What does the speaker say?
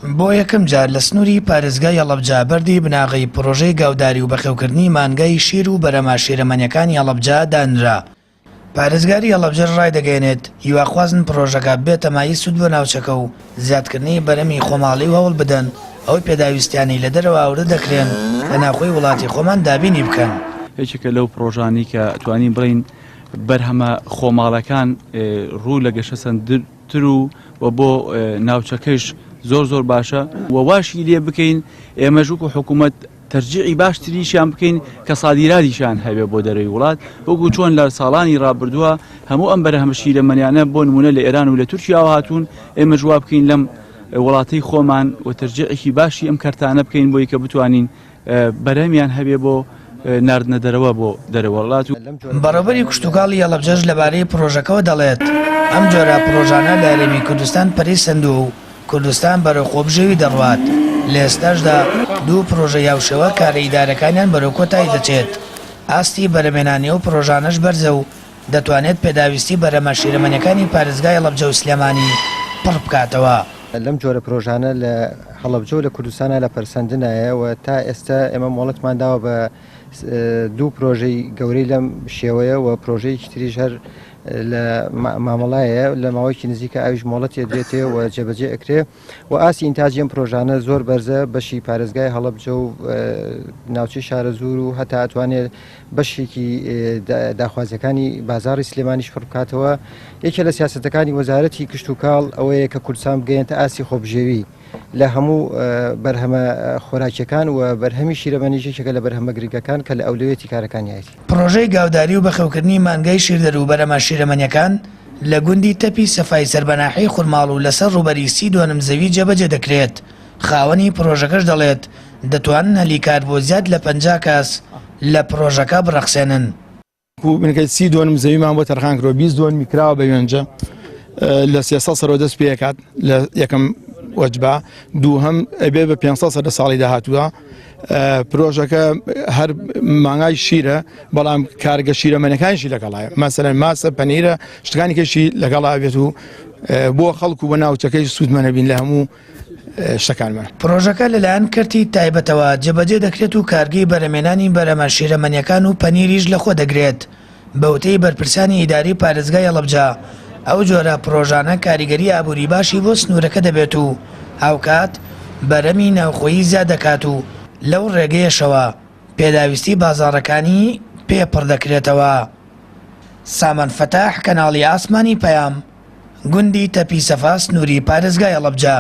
بۆ یەکەم جار لە سنووری پارێزگای هەڵەبجا بەردی بناغی پرۆژەی گاوداری و بەخێوکردنی مانگای شیر و بەرەما شیرەمەنیەکانی هەڵەبجا دانرا. پارێزگاری هەڵەبجە ڕای دەگەێنێت هیواخوازن پرۆژەکە بێتە مای سوود بۆ ناوچەکە و زیادکردنی بەرەمی خۆماڵی و هەوڵ بدەن ئەوەی پێداویستیانی لە دەرەوە ئاورە دەکرێن لە ناوخۆی وڵاتی خۆمان دابینی بکەن. هیچێکە لەو پرۆژانی کە توانین بڵین بەرهەمە خۆماڵەکان ڕوو لە گەشە سەندتر و بۆ ناوچەکەش زۆر باشە و واشی لێ بکەین ئێمەش وەکو حکوومەت تەرجیعی باشتریشیان بکەین کە سادیراتیشان هەبێ بۆ دەرەوەی وڵات وەکو چۆن لە ساڵانی ڕابردووە هەموو ئەم بەرهەمە شیرەمەنیانە بۆ نمونە لە ئێران و لە تورکیاوە هاتوون ئێمە جواب بکەین لەم وڵاتەی خۆمان و تەرجیعێکی باشی ئەم کارتانە بکەین بۆی کە بتوانین بەرهەمیان هەبێ بۆ ناردنە دەرەوە بۆ دەرەوە وڵات. بەڕێوەبەری کشتتوکاڵی هەڵەبجەش لەبارەی پرۆژەکەەوە دەڵێت ئەم جۆرە پرۆژانە لە هەرێمی کوردستان پەری سندووە و کوردستان بەرەو خۆبژێوی دەڕوات. لە ئێستاشدا دوو پرۆژە یاوشەوە کارە ئیدارەکانیان بەرەو کۆتایی دەچێت. ئاستی بەرەمێنانی و پرۆژانەش بەرزە و دەتوانێت پێداویستی بەرەمە شیرەمەنیەکانی پارێزگای هەڵەبجە و سلێمانی پڕ بکاتەوە. لەم جۆرە پرۆژانە لە هەڵەبجە و لە کوردستانە لە پەرسەندنایە و تا ئێستا ئێمە مۆڵەتمان داوە بە دوو پرۆژەی گەورەی لەم شێوەیە و پرۆژەیەکی تریش هەر لە مامەڵایە لە ماوەیەکی نزیکە ئاویش مۆڵەتی دێتێ و جێبەجێ ئەکرێ و ئاسی ئینتاجی ئەم پرۆژانە زۆر بەرزە بەشی پارێزگای هەڵەبجە و ناوچەی شارە زور و هەتا ئەتوانێت بەشێکی داخوازیەکانی بازاڕی سلێمانیش پڕ بکاتەوە. یەکێ لە سیاسەتەکانی وەزارەتی کشتتوکاڵ ئەوەیە کە کوردستان بگەێنێتە ئاسی خۆبژێوی لە هەموو بەرهەمە خۆراکیەکان و بەرهەمی شیرەمەنیژێکێکە لە بەرهەمە گریگەکان کە لە ئەولوێتی کارەکانیایەتی. پرۆژەی گاوداری و بەخێوکردنی مانگای شیردەر و بەرەمە شیرەمەنیەکان لە گوندی تەپی سەفای سەربەناحی خورماڵ و لەسەر ڕوبەری سی دوانم زەوی جێبەجێ دەکرێت. خاوەنی پرۆژەکەش دەڵێت دەتوانن هەلیکار بۆ زیاد لە 50 کەس لە پرۆژەکە بڕەخسێنن. بنکەی سی دوانم زەویمان بۆ تەرخانکرۆ 20 دوان میکراوە بە وێنجە لە 300 سەرەوە دەست پێکات لە یەکەم وەجبە دووهەم ئەبێ بە 500 سەر لە ساڵی داهاتووە. پرۆژەکە هەر مانگای شیرە بەڵام کارگە شیرەمەنیەکانیشی لەگەڵایە مەسەلەن ماسە پەنیرە شتەکانی کەشی لەگەڵا بێت و بۆ خەڵکو بە ناوچەکەی سوودمەنەبین لە هەموو شتەکانمان. پرۆژەکە لەلایەن کردی تایبەتەوە جێبەجێ دەکرێت و کارگەی بەرەمێنانی بەرەمە شیرەمەنیەکان و پەنیریش لەخۆ دەگرێت. بەوتەی بەرپرسانی ئیداری پارێزگای هەڵەبجە ئەو جۆرە پرۆژانە کاریگەری ئابووری باشی بۆ سنوورەکە دەبێت و هاوکات بەرەمی ناوخۆیی زیاد دەکات و لەو ڕێگەیەشەوە پێداویستی بازاڕەکانی پێپڕ دەکرێتەوە. سامان فەتاح، کەناڵی ئاسمانی پەیام، گوندی تەپی سەفا، سنووری پارێزگای هەڵەبجە.